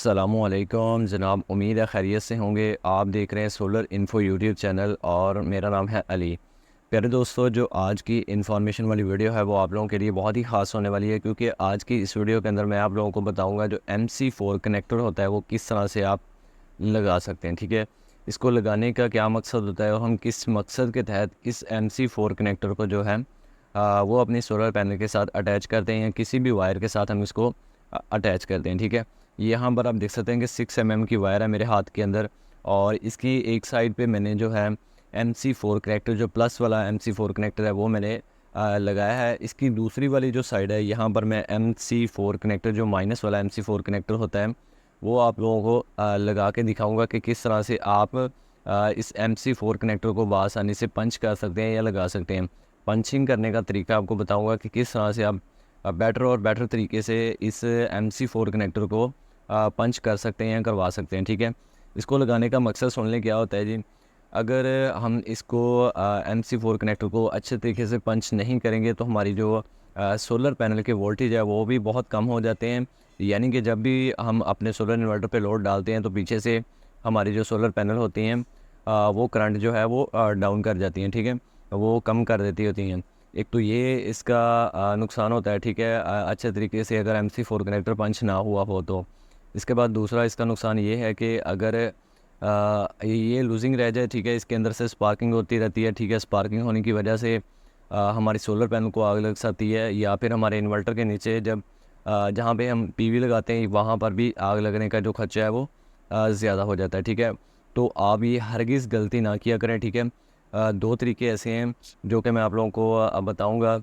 अस्सलामुअलैकुम जनाब, उम्मीद है खैरियत से होंगे। आप देख रहे हैं सोलर इन्फो यूट्यूब चैनल और मेरा नाम है अली। प्यारे दोस्तों, जो आज की इन्फॉर्मेशन वाली वीडियो है वो आप लोगों के लिए बहुत ही ख़ास होने वाली है, क्योंकि आज की इस वीडियो के अंदर मैं आप लोगों को बताऊंगा जो MC4 कनेक्टर होता है वो किस तरह से आप लगा सकते हैं। ठीक है, इसको लगाने का क्या मकसद होता है और हम किस मकसद के तहत इस MC4 कनेक्टर को जो है वो अपनी सोलर पैनल के साथ अटैच करते हैं या किसी भी वायर के साथ हम इसको अटैच करते हैं। ठीक है, यहाँ पर आप देख सकते हैं कि 6 mm की वायर है मेरे हाथ के अंदर, और इसकी एक साइड पे मैंने जो है MC4 कनेक्टर, जो प्लस वाला MC4 कनेक्टर है वो मैंने लगाया है। इसकी दूसरी वाली जो साइड है यहाँ पर मैं MC4 कनेक्टर, जो माइनस वाला MC4 कनेक्टर होता है, वो आप लोगों को लगा के दिखाऊंगा कि किस तरह से आप इस MC4 कनेक्टर को बआसानी से पंच कर सकते हैं या लगा सकते हैं। पंचिंग करने का तरीका आपको बताऊंगा कि किस तरह से आप बेटर और बेटर तरीके से इस MC4 कनेक्टर को पंच कर सकते हैं या करवा सकते हैं। ठीक है, इसको लगाने का मकसद सुन लें क्या होता है जी। अगर हम इसको MC4 कनेक्टर को अच्छे तरीके से पंच नहीं करेंगे तो हमारी जो सोलर पैनल के वोल्टेज है वो भी बहुत कम हो जाते हैं। यानी कि जब भी हम अपने सोलर इन्वर्टर पे लोड डालते हैं तो पीछे से हमारी जो सोलर पैनल होती हैं वो करंट जो है वो डाउन कर जाती हैं। ठीक है, वो कम कर देती होती हैं। एक तो ये इसका नुकसान होता है। ठीक है, अच्छे तरीके से अगर MC4 कनेक्टर पंच ना हुआ हो तो। इसके बाद दूसरा इसका नुकसान ये है कि अगर ये लूजिंग रह जाए, ठीक है, इसके अंदर से स्पार्किंग होती रहती है। ठीक है, स्पार्किंग होने की वजह से हमारी सोलर पैनल को आग लग सकती है, या फिर हमारे इन्वर्टर के नीचे जब जहाँ पे हम PV लगाते हैं वहाँ पर भी आग लगने का जो खर्चा है वो ज़्यादा हो जाता है। ठीक है, तो आप ये हरगिज़ गलती ना किया करें। ठीक है, दो तरीके ऐसे हैं जो कि मैं आप लोगों को बताऊँगा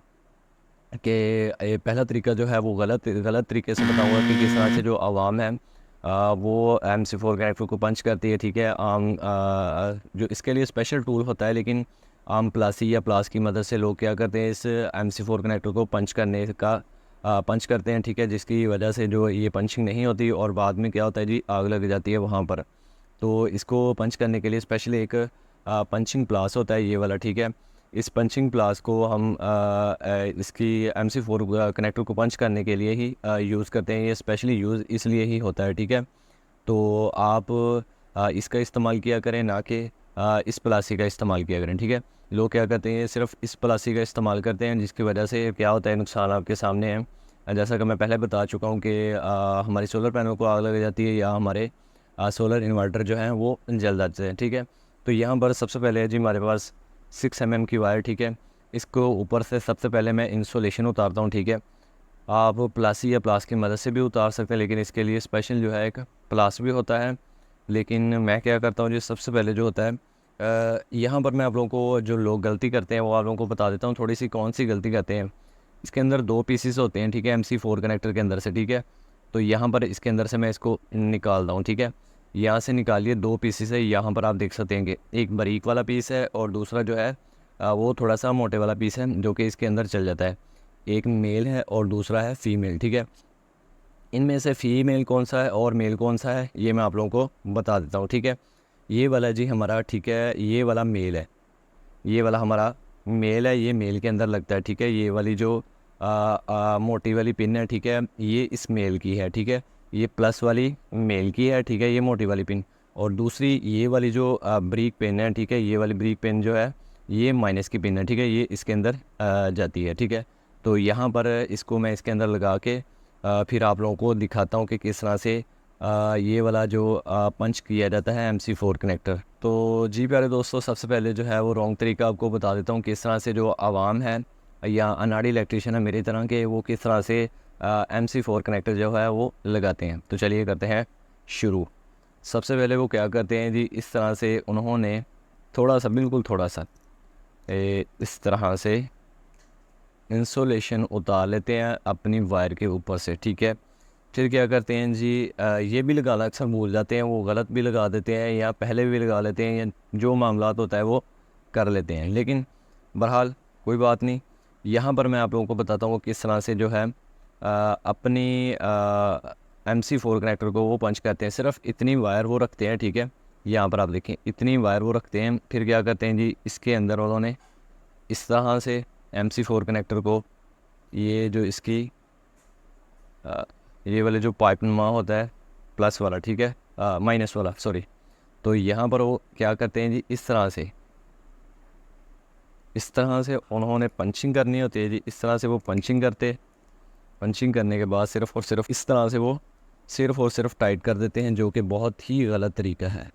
कि ये पहला तरीका जो है वो गलत गलत तरीके से बताऊँगा कि किस तरह से जो आवाम है वो MC4 कनेक्टर को पंच करती है। ठीक है, जो इसके लिए स्पेशल टूल होता है, लेकिन आम प्लासी या प्लास की मदद से लोग क्या करते हैं, इस MC4 कनेक्टर को पंच करने का पंच करते हैं। ठीक है, जिसकी वजह से जो ये पंचिंग नहीं होती और बाद में क्या होता है जी, आग लग जाती है वहाँ पर। तो इसको पंच करने के लिए स्पेशली एक पंचिंग प्लास होता है, ये वाला। ठीक है, इस पंचिंग प्लास को हम इसकी MC4 कनेक्टर को पंच करने के लिए ही यूज़ करते हैं। ये स्पेशली यूज़ इसलिए ही होता है। ठीक है, तो आप इसका इस्तेमाल किया करें, ना कि इस प्लासी का इस्तेमाल किया करें। ठीक है, लोग क्या करते हैं, सिर्फ इस प्लासी का इस्तेमाल करते हैं, जिसकी वजह से क्या होता है, नुकसान आपके सामने है। जैसा कि मैं पहले बता चुका हूँ कि हमारी सोलर पैनल को आग लग जाती है या हमारे सोलर इन्वर्टर जो हैं वो जल जाते हैं। ठीक है, तो यहाँ पर सबसे पहले है जी हमारे पास 6 mm की वायर। ठीक है, इसको ऊपर से सबसे पहले मैं इंसुलेशन उतारता हूँ। ठीक है, आप प्लासी या प्लास की मदद से भी उतार सकते हैं, लेकिन इसके लिए स्पेशल जो है एक प्लास भी होता है। लेकिन मैं क्या करता हूँ जी, सबसे पहले जो होता है यहाँ पर मैं आप लोगों को, जो लोग गलती करते हैं वो आप लोगों को बता देता हूँ थोड़ी सी कौन सी गलती करते हैं। इसके अंदर 2 पीसेस होते हैं। ठीक है, MC4 कनेक्टर के अंदर से। ठीक है, तो यहाँ पर इसके अंदर से मैं इसको निकालता हूँ। ठीक है, यहाँ से निकालिए, 2 पीसेस है। यहाँ पर आप देख सकते हैं कि एक बारीक वाला पीस है और दूसरा जो है वो थोड़ा सा मोटे वाला पीस है, जो कि इसके अंदर चल जाता है। एक मेल है और दूसरा है फीमेल। ठीक है, इनमें से फीमेल कौन सा है और मेल कौन सा है ये मैं आप लोगों को बता देता हूँ। ठीक है, ये वाला जी हमारा, ठीक है, ये वाला मेल है, ये वाला हमारा मेल है, ये मेल के अंदर लगता है। ठीक है, ये वाली जो मोटी वाली पिन है, ठीक है, ये इस मेल की है। ठीक है, ये प्लस वाली मेल की है। ठीक है, ये मोटी वाली पिन, और दूसरी ये वाली जो ब्रीक पिन है, ठीक है, ये वाली ब्रीक पिन जो है ये माइनस की पिन है। ठीक है, ये इसके अंदर जाती है। ठीक है, तो यहाँ पर इसको मैं इसके अंदर लगा के फिर आप लोगों को दिखाता हूँ कि किस तरह से ये वाला जो पंच किया जाता है MC4 कनेक्टर। तो जी प्यारे दोस्तों, सबसे पहले जो है वो रॉन्ग तरीका आपको बता देता हूँ, किस तरह से जो आवाम है या अनाड़ी इलेक्ट्रिशियन है मेरी तरह के, वो किस तरह से MC4 कनेक्टर जो है वो लगाते हैं। तो चलिए करते हैं शुरू। सबसे पहले वो क्या करते हैं जी, इस तरह से उन्होंने थोड़ा सा, बिल्कुल थोड़ा सा इस तरह से इंसुलेशन उतार लेते हैं अपनी वायर के ऊपर से। ठीक है, फिर क्या करते हैं जी, ये भी लगाना अक्सर भूल जाते हैं, वो गलत भी लगा देते हैं या पहले भी लगा लेते हैं, या जो मामलात होता है वो कर लेते हैं। लेकिन बहरहाल कोई बात नहीं, यहाँ पर मैं आप लोगों को बताता हूँ किस तरह से जो है अपनी MC4 कनेक्टर को वो पंच करते हैं। सिर्फ इतनी वायर वो रखते हैं। ठीक है, यहाँ पर आप देखें, इतनी वायर वो रखते हैं। फिर क्या करते हैं जी, इसके अंदर उन्होंने इस तरह से MC4 कनेक्टर को, ये जो इसकी ये वाले जो पाइप नुमा होता है प्लस वाला, ठीक है, माइनस वाला सॉरी। तो यहाँ पर वो क्या करते हैं जी, इस तरह से उन्होंने पंचिंग करनी होती है जी। इस तरह से वो पंचिंग करते, पंचिंग करने के बाद सिर्फ और सिर्फ इस तरह से वो सिर्फ और सिर्फ टाइट कर देते हैं, जो कि बहुत ही गलत तरीका है,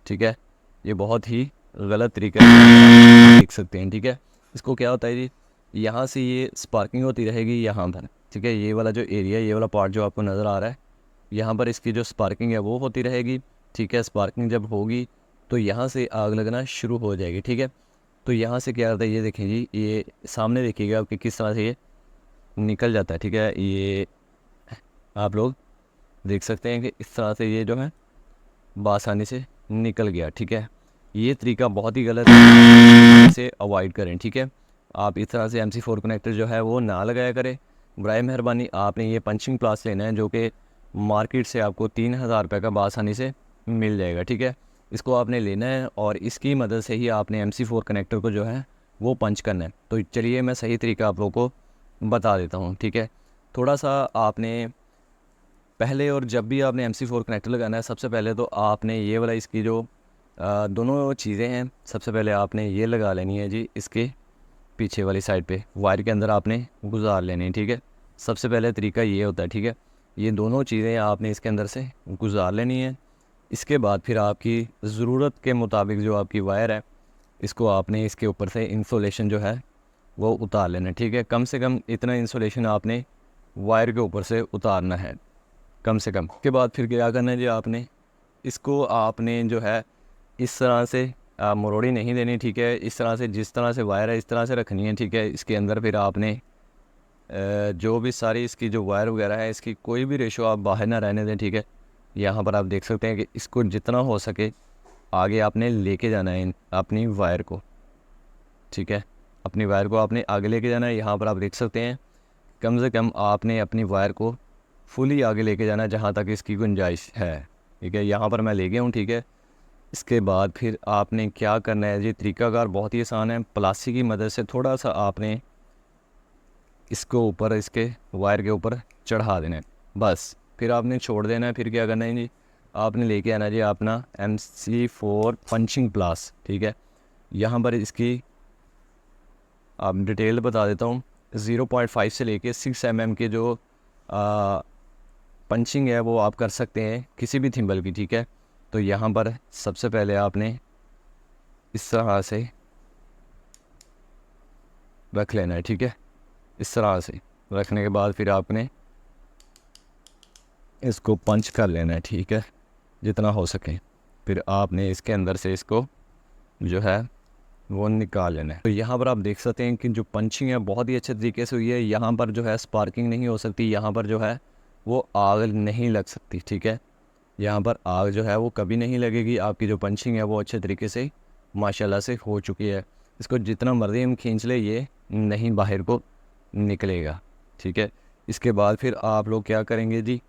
ठीक है। ये बहुत ही गलत तरीका है, देख सकते हैं, ठीक है। इसको क्या होता है जी, यहाँ से ये स्पार्किंग होती रहेगी यहाँ पर, ठीक है। ये वाला जो एरिया, ये वाला पार्ट जो आपको नज़र आ रहा है, यहाँ पर इसकी जो स्पार्किंग है वो होती रहेगी, ठीक है। स्पार्किंग जब होगी तो यहाँ से आग लगना शुरू हो जाएगी, ठीक है। तो यहाँ से क्या होता है, ये देखें जी, ये सामने देखिएगा आपके किस तरह से ये निकल जाता है, ठीक है। ये आप लोग देख सकते हैं कि इस तरह से ये जो है बआसानी से निकल गया, ठीक है। ये तरीका बहुत ही गलत है, इसे अवॉइड करें, ठीक है। आप इस तरह से MC4 कनेक्टर जो है वो ना लगाया करें। बराए मेहरबानी आपने ये पंचिंग प्लास लेना है, जो कि मार्केट से आपको 3000 रुपये का बआसानी से मिल जाएगा, ठीक है। इसको आपने लेना है और इसकी मदद से ही आपने MC4 कनेक्टर को जो है वो पंच करना है। तो चलिए मैं सही तरीका आप लोगों को बता देता हूँ, ठीक है। थोड़ा सा आपने पहले, और जब भी आपने MC4 कनेक्टर लगाना है, सबसे पहले तो आपने ये वाला इसकी जो दोनों चीज़ें हैं, सबसे पहले आपने ये लगा लेनी है जी, इसके पीछे वाली साइड पे वायर के अंदर आपने गुजार लेनी है, ठीक है। सबसे पहले तरीका ये होता है, ठीक है। ये दोनों चीज़ें आपने इसके अंदर से गुजार लेनी है। इसके बाद फिर आपकी ज़रूरत के मुताबिक जो आपकी वायर है, इसको आपने इसके ऊपर से इंसुलेशन जो है वो उतार लेना है, ठीक है। कम से कम इतना इंसुलेशन आपने वायर के ऊपर से उतारना है, कम से कम। के बाद फिर क्या करना है जी, आपने इसको आपने जो है इस तरह से मरोड़ी नहीं देनी, ठीक है। इस तरह से, जिस तरह से वायर है इस तरह से रखनी है, ठीक है। इसके अंदर फिर आपने जो भी सारी इसकी जो वायर वगैरह है, इसकी कोई भी रेशो आप बाहर ना रहने दें, ठीक है। यहाँ पर आप देख सकते हैं कि इसको जितना हो सके आगे आपने लेके जाना है अपनी वायर को, ठीक है। अपनी वायर को आपने आगे लेके जाना है। यहाँ पर आप देख सकते हैं कम से कम आपने अपनी वायर को फुली आगे लेके जाना है जहाँ तक इसकी गुंजाइश है, ठीक है। यहाँ पर मैं ले गया हूँ, ठीक है। इसके बाद फिर आपने क्या करना है जी, तरीकाकार बहुत ही आसान है। प्लास्टिक की मदद से थोड़ा सा आपने इसको ऊपर, इसके वायर के ऊपर चढ़ा देना है, बस। फिर आपने छोड़ देना है। फिर क्या करना है जी, आपने लेके आना जी अपना MC4 पंचिंग प्लास, ठीक है। यहाँ पर इसकी आप डिटेल बता देता हूँ। 0.5 से लेके 6 mm के जो पंचिंग है वो आप कर सकते हैं किसी भी थिम्बल की, ठीक है। तो यहाँ पर सबसे पहले आपने इस तरह से रख लेना है, ठीक है। इस तरह से रखने के बाद फिर आपने इसको पंच कर लेना है, ठीक है, जितना हो सके। फिर आपने इसके अंदर से इसको जो है वो निकाल लेना है। तो यहाँ पर आप देख सकते हैं कि जो पंचिंग है बहुत ही अच्छे तरीके से हुई है। यहाँ पर जो है स्पार्किंग नहीं हो सकती, यहाँ पर जो है वो आग नहीं लग सकती, ठीक है। यहाँ पर आग जो है वो कभी नहीं लगेगी। आपकी जो पंचिंग है वो अच्छे तरीके से माशाल्लाह से हो चुकी है। इसको जितना मर्जी हम खींच ले, ये नहीं बाहर को निकलेगा, ठीक है। इसके बाद फिर आप लोग क्या करेंगे जी,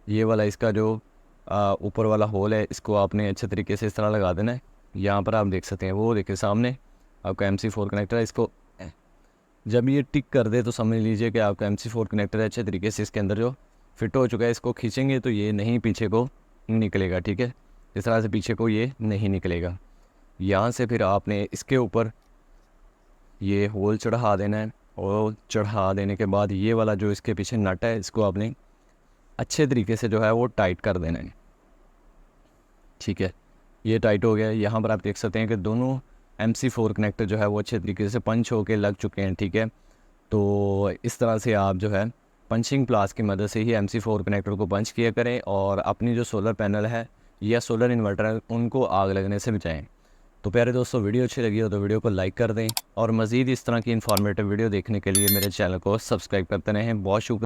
ये वाला इसका जो ऊपर वाला होल है, इसको आपने अच्छे तरीके से इस तरह लगा देना है। यहाँ पर आप देख सकते हैं, वो देखिए सामने आपका MC4 कनेक्टर है। इसको जब ये टिक कर दे तो समझ लीजिए कि आपका MC4 कनेक्टर अच्छे तरीके से इसके अंदर जो फिट हो चुका है। इसको खींचेंगे तो ये नहीं पीछे को निकलेगा, ठीक है। इस तरह से पीछे को ये नहीं निकलेगा। यहाँ से फिर आपने इसके ऊपर ये होल चढ़ा देना है, और चढ़ा देने के बाद ये वाला जो इसके पीछे नट है, इसको आपने अच्छे तरीके से जो है वो टाइट कर देना है, ठीक है। ये टाइट हो गया। यहाँ पर आप देख सकते हैं कि दोनों MC4 कनेक्टर जो है वो अच्छे तरीके से पंच होके लग चुके हैं, ठीक है। तो इस तरह से आप जो है पंचिंग प्लास की मदद से ही MC4 कनेक्टर को पंच किया करें, और अपनी जो सोलर पैनल है या सोलर इन्वर्टर है उनको आग लगने से बचाएं। तो प्यारे दोस्तों, वीडियो अच्छी लगी हो तो वीडियो को लाइक कर दें, और मज़ीद इस तरह की इन्फॉर्मेटिव वीडियो देखने के लिए मेरे चैनल को सब्सक्राइब करते रहें। बहुत शुक्रिया।